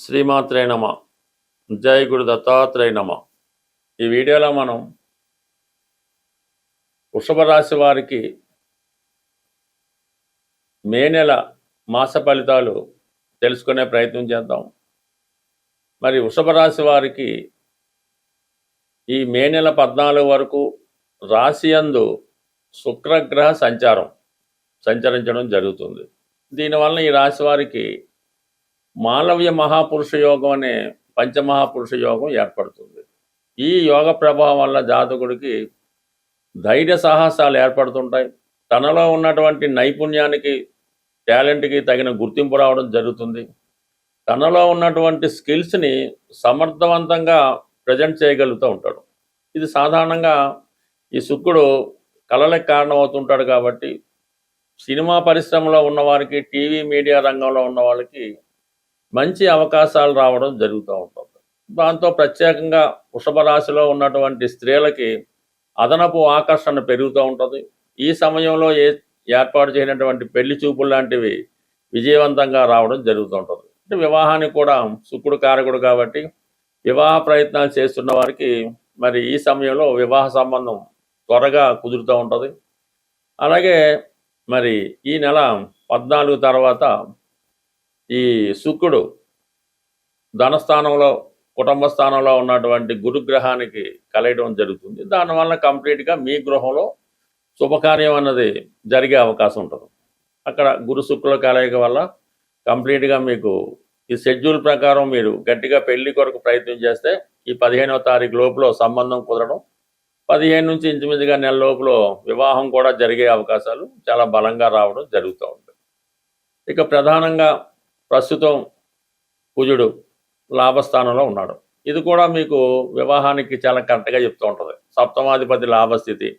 శ్రీమాత్రే నమ. జై గురు దత్తాత్రేయ నమ. ఈ వీడియోలో మనం వృషభ రాశి వారికి మే నెల మాస ఫలితాలు తెలుసుకునే ప్రయత్నం చేద్దాం. మరి వృషభ రాశి వారికి ఈ మే నెల 14 వరకు రాశి యందు శుక్రగ్రహ సంచరించడం జరుగుతుంది. దీనివల్ల ఈ రాశి వారికి మాలవ్య మహాపురుష యోగం అనే పంచమహాపురుష యోగం ఏర్పడుతుంది. ఈ యోగ ప్రభావం వల్ల జాతకుడికి ధైర్య సాహసాలు ఏర్పడుతుంటాయి. తనలో ఉన్నటువంటి నైపుణ్యానికి, టాలెంట్కి తగిన గుర్తింపు రావడం జరుగుతుంది. తనలో ఉన్నటువంటి స్కిల్స్ని సమర్థవంతంగా ప్రజెంట్ చేయగలుగుతూ ఉంటాడు. ఇది సాధారణంగా ఈ శుక్రుడు కళలకు కారణమవుతుంటాడు కాబట్టి సినిమా పరిశ్రమలో ఉన్నవారికి, టీవీ మీడియా రంగంలో ఉన్న వాళ్ళకి మంచి అవకాశాలు రావడం జరుగుతూ ఉంటుంది. దాంతో ప్రత్యేకంగా వృషభ రాశిలో ఉన్నటువంటి స్త్రీలకి అదనపు ఆకర్షణ పెరుగుతూ ఉంటుంది. ఈ సమయంలో ఏర్పాటు చేయనటువంటి పెళ్లి చూపులు లాంటివి విజయవంతంగా రావడం జరుగుతూ ఉంటుంది. అంటే వివాహానికి కూడా శుక్రుడు కారకుడు కాబట్టి వివాహ ప్రయత్నాలు చేస్తున్న వారికి మరి ఈ సమయంలో వివాహ సంబంధం త్వరగా కుదురుతూ ఉంటుంది. అలాగే మరి ఈ నెల 14 తర్వాత ఈ శుక్రుడు ధనస్థానంలో, కుటుంబ స్థానంలో ఉన్నటువంటి గురుగ్రహానికి కలయడం జరుగుతుంది. దానివల్ల కంప్లీట్గా మీ గృహంలో శుభకార్యం అన్నది జరిగే అవకాశం ఉంటుంది. అక్కడ గురు శుక్రుల కలయిక వల్ల కంప్లీట్గా మీకు ఈ షెడ్యూల్ ప్రకారం మీరు గట్టిగా పెళ్లి కొరకు ప్రయత్నం చేస్తే ఈ 15వ తారీఖు లోపల సంబంధం కుదరడం, 15 నుంచి ఇంచుమించుగా నెల లోపల వివాహం కూడా జరిగే అవకాశాలు చాలా బలంగా రావడం జరుగుతూ ఉంటుంది. ఇక ప్రధానంగా ప్రస్తుతం కుజుడు లాభస్థానంలో ఉన్నాడు. ఇది కూడా మీకు వివాహానికి చాలా కరెక్ట్గా చెప్తూ ఉంటుంది. సప్తమాధిపతి లాభస్థితి.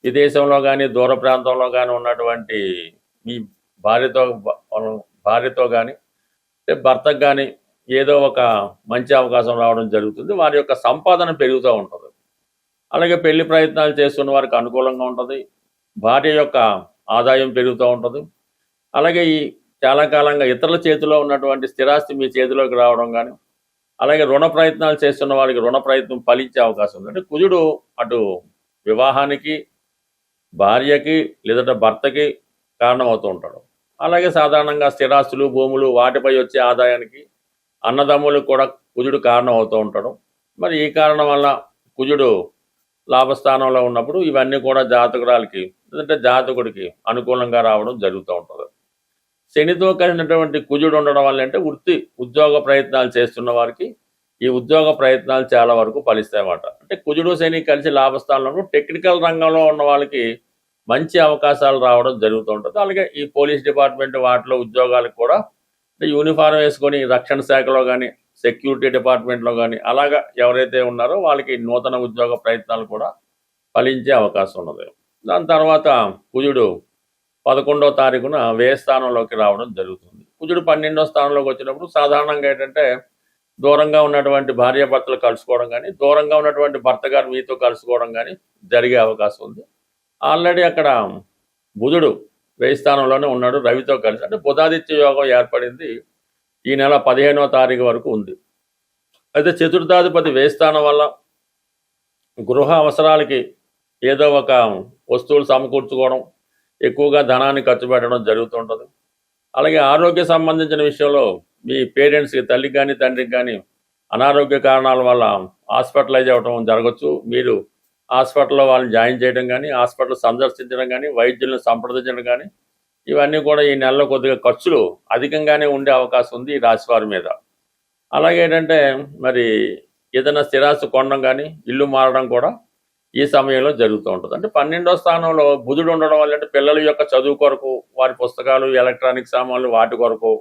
విదేశంలో కానీ దూర ప్రాంతంలో కానీ ఉన్నటువంటి మీ భార్యతో కానీ భర్తకు కానీ ఏదో ఒక మంచి అవకాశం రావడం జరుగుతుంది. వారి యొక్క సంపాదన పెరుగుతూ ఉంటుంది. అలాగే పెళ్లి ప్రయత్నాలు చేస్తున్న వారికి అనుకూలంగా ఉంటుంది. భార్య యొక్క ఆదాయం పెరుగుతూ ఉంటుంది. అలాగే ఈ చాలా కాలంగా ఇతరుల చేతిలో ఉన్నటువంటి స్థిరాస్తి మీ చేతిలోకి రావడం కానీ, అలాగే రుణ ప్రయత్నాలు చేస్తున్న వారికి రుణ ప్రయత్నం ఫలించే అవకాశం ఉంది. అంటే కుజుడు అటు వివాహానికి, భార్యకి లేదా భర్తకి కారణమవుతూ ఉంటాడు. అలాగే సాధారణంగా స్థిరాస్తులు, భూములు, వాటిపై వచ్చే ఆదాయానికి అన్నదమ్ములకు కూడా కుజుడు కారణం అవుతూ ఉంటాడు. మరి ఈ కారణం వల్ల కుజుడు లాభస్థానంలో ఉన్నప్పుడు ఇవన్నీ కూడా జాతకురాలకి లేదంటే జాతకుడికి అనుకూలంగా రావడం జరుగుతూ ఉంటుంది. శనితో కలిసినటువంటి కుజుడు ఉండడం వల్ల అంటే ఉద్యోగ ప్రయత్నాలు చేస్తున్న వారికి ఈ ఉద్యోగ ప్రయత్నాలు చాలా వరకు ఫలిస్తాయన్నమాట. అంటే కుజుడు శని కలిసి లాభస్థానంలో టెక్నికల్ రంగంలో ఉన్న వాళ్ళకి మంచి అవకాశాలు రావడం జరుగుతూ ఉంటుంది. అలాగే ఈ పోలీస్ డిపార్ట్మెంట్ వాటిలో ఉద్యోగాలకు కూడా యూనిఫారం వేసుకొని రక్షణ శాఖలో కానీ, సెక్యూరిటీ డిపార్ట్మెంట్లో కానీ అలాగా ఎవరైతే ఉన్నారో వాళ్ళకి నూతన ఉద్యోగ ప్రయత్నాలు కూడా ఫలించే అవకాశం ఉన్నది. దాని తర్వాత కుజుడు 11వ తారీఖున వ్యయ స్థానంలోకి రావడం జరుగుతుంది. కుజుడు 12వ స్థానంలోకి వచ్చినప్పుడు సాధారణంగా ఏంటంటే దూరంగా ఉన్నటువంటి భార్యాభర్తలు కలుసుకోవడం కానీ, దూరంగా ఉన్నటువంటి భర్త గారు మీతో కలుసుకోవడం కానీ జరిగే అవకాశం ఉంది. ఆల్రెడీ అక్కడ బుధుడు వ్యయ స్థానంలోనే ఉన్నాడు రవితో కలిసి. అంటే బుధాదిత్య యోగం ఏర్పడింది ఈ నెల 15వ తారీఖు వరకు ఉంది. అయితే చతుర్థాధిపతి వ్యయ స్థానం వల్ల గృహ అవసరాలకి ఏదో ఒక వస్తువులు సమకూర్చుకోవడం, ఎక్కువగా ధనాన్ని ఖర్చు పెట్టడం జరుగుతుంటుంది. అలాగే ఆరోగ్య సంబంధించిన విషయంలో మీ పేరెంట్స్కి, తల్లికి కానీ తండ్రికి కానీ అనారోగ్య కారణాల వల్ల హాస్పిటలైజ్ అవ్వడం జరగచ్చు. మీరు హాస్పిటల్లో వాళ్ళని జాయిన్ చేయడం కానీ, హాస్పిటల్ సందర్శించడం కానీ, వైద్యులను సంప్రదించడం కానీ ఇవన్నీ కూడా ఈ నెలలో కొద్దిగా ఖర్చులు అధికంగానే ఉండే అవకాశం ఉంది ఈ రాశి వారి మీద. అలాగే ఏంటంటే మరి ఏదైనా స్థిరాస్తి కొనడం కానీ, ఇల్లు మారడం కూడా ఈ సమయంలో జరుగుతూ ఉంటుంది. అంటే 12వ స్థానంలో బుధుడు ఉండడం వల్ల అంటే పిల్లల యొక్క చదువు కొరకు, వారి పుస్తకాలు, ఎలక్ట్రానిక్ సామాన్లు వాటి కొరకు,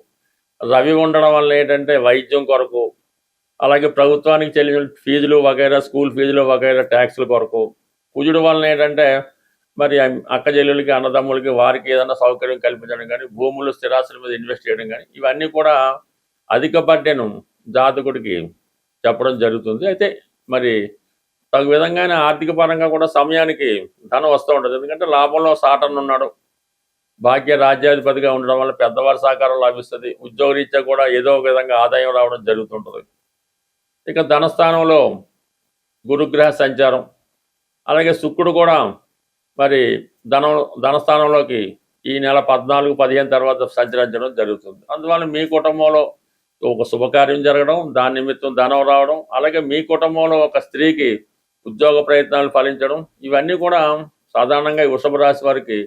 రవి ఉండడం వల్ల ఏంటంటే వైద్యం కొరకు, అలాగే ప్రభుత్వానికి చెల్లిన ఫీజులు వగైరా, స్కూల్ ఫీజులు వగైరా, ట్యాక్సుల కొరకు, కుజుడు వలన ఏంటంటే మరి అక్క చెల్లెలకి, అన్నదమ్ములకి వారికి ఏదైనా సౌకర్యం కల్పించడం కానీ, భూములు, స్థిరాస్తుల మీద ఇన్వెస్ట్ చేయడం కానీ ఇవన్నీ కూడా అధిక బడ్డెను జాతకుడికి చెప్పడం జరుగుతుంది. అయితే మరి తగు విధంగానే ఆర్థిక పరంగా కూడా సమయానికి ధనం వస్తూ ఉంటుంది. ఎందుకంటే లాభంలో సాటన్ ఉన్నాడు. భాగ్య రాజ్యాధిపతిగా ఉండడం వల్ల పెద్దవారి సహకారం లభిస్తుంది. ఉద్యోగరీత్యా కూడా ఏదో ఒక విధంగా ఆదాయం రావడం జరుగుతుంటుంది. ఇక ధనస్థానంలో గురుగ్రహ సంచారం, అలాగే శుక్రుడు కూడా మరి ధనస్థానంలోకి ఈ నెల 14-15 తర్వాత సంచరించడం జరుగుతుంది. అందువల్ల మీ కుటుంబంలో ఒక శుభకార్యం జరగడం, దాని నిమిత్తం ధనం రావడం, అలాగే మీ కుటుంబంలో ఒక స్త్రీకి ఉద్యోగ ప్రయత్నాలు ఫలించడం, ఇవన్నీ కూడా సాధారణంగా ఈ వృషభ రాశి వారికి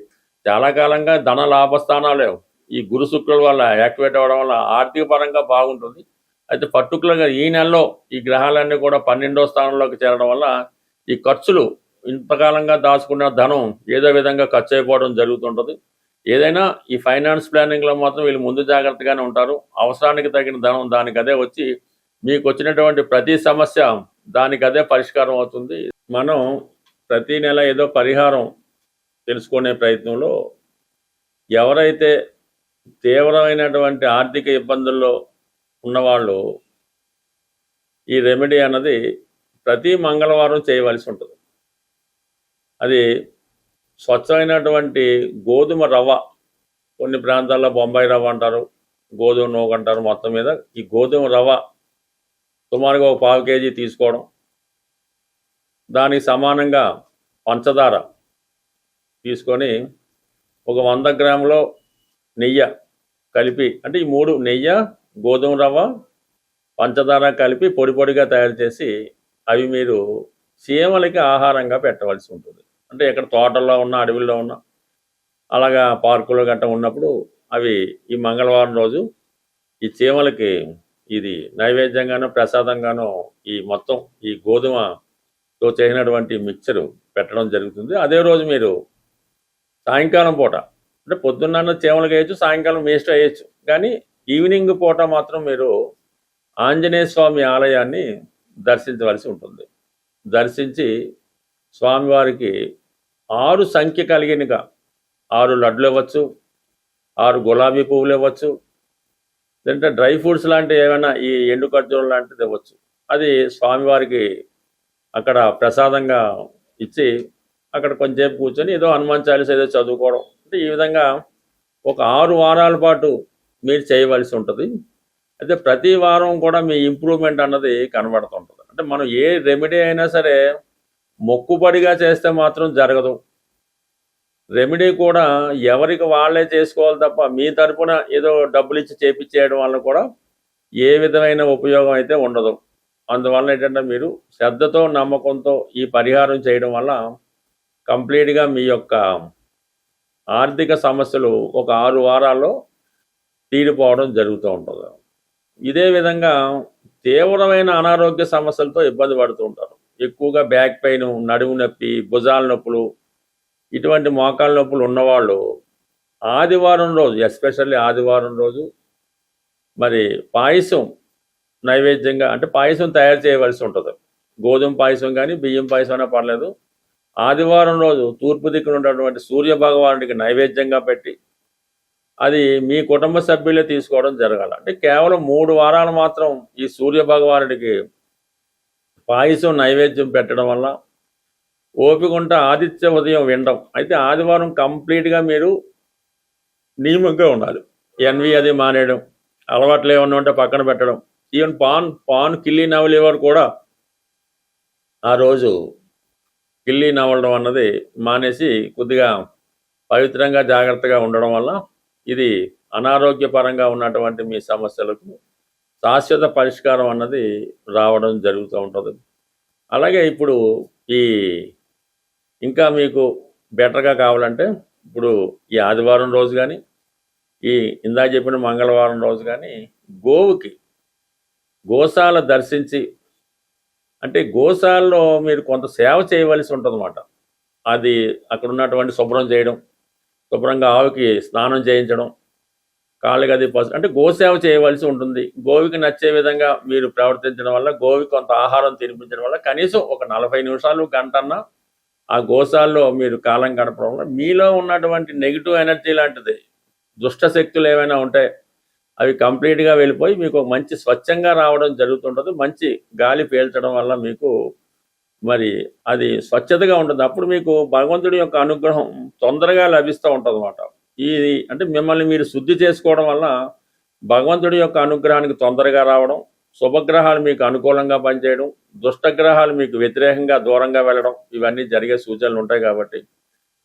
చాలా కాలంగా ధన లాభస్థానాలు ఈ గురు శుక్రుల వల్ల యాక్టివేట్ అవ్వడం వల్ల ఆర్థిక పరంగా బాగుంటుంది. అయితే పర్టికులర్గా ఈ నెలలో ఈ గ్రహాలన్నీ కూడా 12వ స్థానంలోకి చేరడం వల్ల ఈ ఖర్చులు, ఇంతకాలంగా దాచుకున్న ధనం ఏదో విధంగా ఖర్చు అయిపోవడం జరుగుతుంటుంది. ఏదైనా ఈ ఫైనాన్స్ ప్లానింగ్లో మాత్రం వీళ్ళు ముందు జాగ్రత్తగానే ఉంటారు. అవసరానికి తగిన ధనం దానికి అదే వచ్చి మీకు వచ్చినటువంటి ప్రతి సమస్య దానికి అదే పరిష్కారం అవుతుంది. మనం ప్రతి నెల ఏదో పరిహారం తెలుసుకునే ప్రయత్నంలో ఎవరైతే తీవ్రమైనటువంటి ఆర్థిక ఇబ్బందుల్లో ఉన్నవాళ్ళు ఈ రెమెడీ అన్నది ప్రతి మంగళవారం చేయవలసి ఉంటుంది. అది స్వచ్ఛమైనటువంటి గోధుమ రవ్వ, కొన్ని ప్రాంతాల్లో బొంబాయి రవ్వ అంటారు, గోధుమ నూక అంటారు, మొత్తం మీద ఈ గోధుమ రవ్వ సుమారుగా ఒక 1/4 కేజీ తీసుకోవడం, దానికి సమానంగా పంచదార తీసుకొని ఒక 100 గ్రాములో నెయ్యి కలిపి, అంటే ఈ 3 నెయ్యి, గోధుమ రవ్వ, పంచదార కలిపి పొడి పొడిగా తయారు చేసి అవి మీరు చీమలకి ఆహారంగా పెట్టవలసి ఉంటుంది. అంటే ఎక్కడ తోటల్లో ఉన్న, అడవిలో ఉన్న, అలాగా పార్కులో గట్ట ఉన్నప్పుడు అవి ఈ మంగళవారం రోజు ఈ చీమలకి ఇది నైవేద్యంగానో ప్రసాదంగానో ఈ మొత్తం ఈ గోధుమతో చేసినటువంటి మిక్చరు పెట్టడం జరుగుతుంది. అదే రోజు మీరు సాయంకాలం పూట, అంటే పొద్దున్న చీమలకు వేయచ్చు, సాయంకాలం వేస్ట్ వేయచ్చు, కానీ ఈవినింగ్ పూట మాత్రం మీరు ఆంజనేయ స్వామి ఆలయాన్ని దర్శించవలసి ఉంటుంది. దర్శించి స్వామివారికి 6 సంఖ్య కలిగినగా 6 లడ్లు ఇవ్వచ్చు, 6 గులాబీ పువ్వులు ఇవ్వచ్చు, లేదంటే డ్రై ఫ్రూట్స్ లాంటివి ఏమైనా ఈ ఎండు ఖర్జూరం లాంటిది ఇవ్వచ్చు. అది స్వామివారికి అక్కడ ప్రసాదంగా ఇచ్చి అక్కడ కొంచెంసేపు కూర్చొని ఏదో హనుమాన్ చాలీస ఏదో చదువుకోవడం. అంటే ఈ విధంగా ఒక 6 వారాల పాటు మీరు చేయవలసి ఉంటుంది. అయితే ప్రతి వారం కూడా మీ ఇంప్రూవ్మెంట్ అన్నది కనబడుతుంటుంది. అంటే మనం ఏ రెమెడీ అయినా సరే మొక్కుబడిగా చేస్తే మాత్రం జరగదు. రెమెడీ కూడా ఎవరికి వాళ్ళే చేసుకోవాలి తప్ప మీ తరపున ఏదో డబ్బులు ఇచ్చి చేపించేయడం వల్ల కూడా ఏ విధమైన ఉపయోగం అయితే ఉండదు. అందువల్ల ఏంటంటే మీరు శ్రద్ధతో, నమ్మకంతో ఈ పరిహారం చేయడం వల్ల కంప్లీట్గా మీ యొక్క ఆర్థిక సమస్యలు ఒక 6 వారాల్లో తీరిపోవడం జరుగుతూ ఉంటుంది. ఇదే విధంగా తీవ్రమైన అనారోగ్య సమస్యలతో ఇబ్బంది పడుతూ ఉంటారు. ఎక్కువగా బ్యాక్ పెయిన్, నడుము నొప్పి, భుజాల నొప్పులు, ఇటువంటి మోకాళ్ళ నొప్పులు ఉన్నవాళ్ళు ఆదివారం రోజు, ఎస్పెషల్లీ ఆదివారం రోజు మరి పాయసం నైవేద్యంగా, అంటే పాయసం తయారు చేయవలసి ఉంటుంది. గోధుమ పాయసం కానీ బియ్యం పాయసం అయినా పర్లేదు. ఆదివారం రోజు తూర్పు దిక్కున ఉన్నటువంటి సూర్య భగవానుడికి నైవేద్యంగా పెట్టి అది మీ కుటుంబ సభ్యులే తీసుకోవడం జరగాలి. అంటే కేవలం 3 వారాలు మాత్రం ఈ సూర్య భగవానుడికి పాయసం నైవేద్యం పెట్టడం వల్ల ఓపికంట ఆదిత్య ఉదయం వినడం. అయితే ఆదివారం కంప్లీట్గా మీరు నియమంగా ఉండాలి. ఎన్వి అది మానేయడం, అలవాట్లు ఏమన్నా ఉంటే పక్కన పెట్టడం. ఈవెన్ పాన్ కిల్లి నవలేవారు కూడా ఆ రోజు కిల్లి నవలడం అన్నది మానేసి కొద్దిగా పవిత్రంగా జాగ్రత్తగా ఉండడం వల్ల ఇది అనారోగ్యపరంగా ఉన్నటువంటి మీ సమస్యలకు శాశ్వత పరిష్కారం అన్నది రావడం జరుగుతూ ఉంటుంది. అలాగే ఇప్పుడు ఈ ఇంకా మీకు బెటర్గా కావాలంటే ఇప్పుడు ఈ ఆదివారం రోజు కానీ ఈ ఇందాక చెప్పిన మంగళవారం రోజు కానీ గోశాల దర్శించి, అంటే గోశాలలో మీరు కొంత సేవ చేయవలసి ఉంటుందన్నమాట. అది అక్కడ ఉన్నటువంటి శుభ్రం చేయడం, శుభ్రంగా ఆవుకి స్నానం చేయించడం, కాళ్ళకి అది అంటే గోసేవ చేయవలసి ఉంటుంది. గోవికి నచ్చే విధంగా మీరు ప్రవర్తించడం వల్ల, గోవికి కొంత ఆహారం తినిపించడం వల్ల కనీసం ఒక 40 నిమిషాలు, గంటన్నా ఆ గోశాలలో మీరు కాలం గడపడం వల్ల మీలో ఉన్నటువంటి నెగిటివ్ ఎనర్జీ లాంటిది, దుష్ట శక్తులు ఏమైనా ఉంటే అవి కంప్లీట్గా వెళ్ళిపోయి మీకు ఒక మంచి స్వచ్ఛంగా రావడం జరుగుతుంటుంది. మంచి గాలి పీల్చడం వల్ల మీకు మరి అది స్వచ్ఛతగా ఉంటుంది. అప్పుడు మీకు భగవంతుడి యొక్క అనుగ్రహం తొందరగా లభిస్తూ ఉంటుంది అన్నమాట. ఈ అంటే మిమ్మల్ని మీరు శుద్ధి చేసుకోవడం వల్ల భగవంతుడి యొక్క అనుగ్రహానికి తొందరగా రావడం, శుభగ్రహాలు మీకు అనుకూలంగా పనిచేయడం, దుష్టగ్రహాలు మీకు వ్యతిరేకంగా దూరంగా వెళ్ళడం, ఇవన్నీ జరిగే సూచనలు ఉంటాయి. కాబట్టి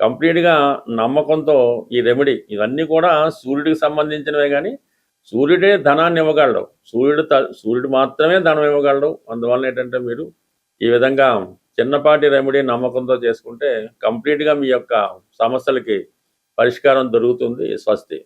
కంప్లీట్గా నమ్మకంతో ఈ రెమెడీ ఇవన్నీ కూడా సూర్యుడికి సంబంధించినవే, కానీ సూర్యుడే ధనాన్ని ఇవ్వగలడు. సూర్యుడు మాత్రమే ధనం ఇవ్వగలడు. అందువల్ల ఏంటంటే మీరు ఈ విధంగా చిన్నపాటి రెమెడీ నమ్మకంతో చేసుకుంటే కంప్లీట్గా మీ యొక్క సమస్యలకి పరిష్కారం దొరుకుతుంది. స్వస్తి.